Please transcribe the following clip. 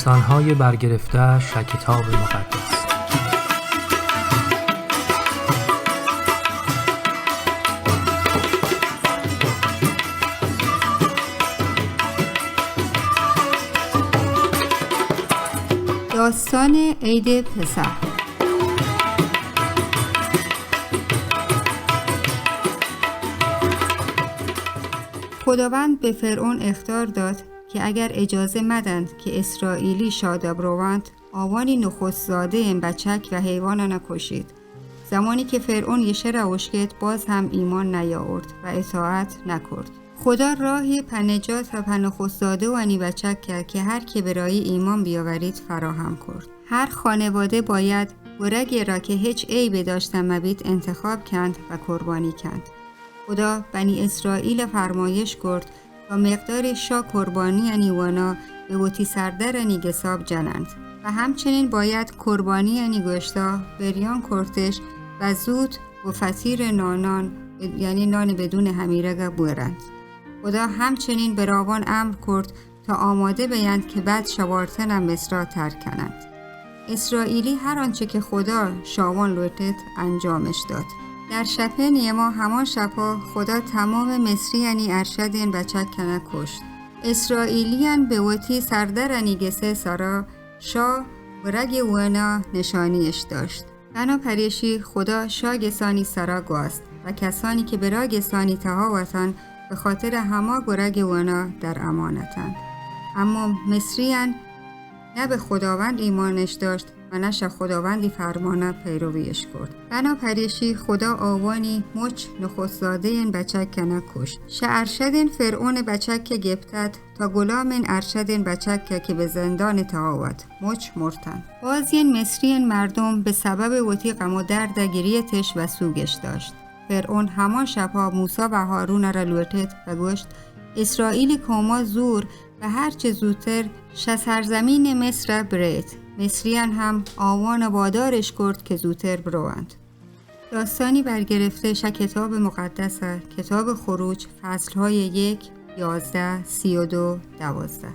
داستان‌های برگرفته‌اش از کتاب مقدس. داستان عید پسح. خداوند به فرعون اخطار داد که اگر اجازه مدند که اسرائیلی شاداب روند، آوانی نخست زاده این بچک و حیوان نکشید. زمانی که فرعون یشه روش کرد، باز هم ایمان نیاورد و اطاعت نکرد. خدا راهی پنجات و پنخست زاده و انی بچک کرد که هر که برای ایمان بیاورید فراهم کرد. هر خانواده باید گرگی را که هیچ عیبی داشته مبید انتخاب کند و قربانی کند. خدا بنی اسرائیل فرمایش کرد تا مقدار شا قربانی انیوانا به وطی سردر انی گساب جنند و همچنین باید قربانی انی گوشتا بریان کرتش و زود و فطیر نانان، یعنی نان بدون همیرگا بورند. خدا همچنین به راوان امر کرد تا آماده بیند که بعد شوارتن مصر را ترک کنند. اسرائیلی هر آنچه که خدا شاوان لوتت انجامش داد. در شب نیما همان شبها خدا تمام مصری یعنی ارشدین بچک کنه کشت. اسرائیلیان به وطی سردرنی گسه سارا شا و رگ وانا نشانیش داشت. بنابراین خدا شا گسانی سارا گواست و کسانی که برا گسانی تهاوتان به خاطر هما گرگ وانا در امانتن. اما مصریان نه به خداوند ایمانش داشت و نشه خداوندی فرمانه پیرویش کرد. بنابراین خدا آوانی مچ نخست زاده این بچک کنه کشت. ارشدین فرعون بچک که گبتد تا غلامین ارشدین بچک که به زندان تهاوت مچ مرتن. بازین مصریین مردم به سبب وطی غم و درد گریتش و سوگش داشت. فرعون همان شبها موسی و هارون را لوتید و گوشت اسرائیلی کوما زور و هرچه زودتر سرزمین مصر برید. مصریان هم آوان وادارش کرد که زودتر بروند. داستانی برگرفته ش کتاب مقدس، کتاب خروج، فصلهای 1، 11، 32، 12.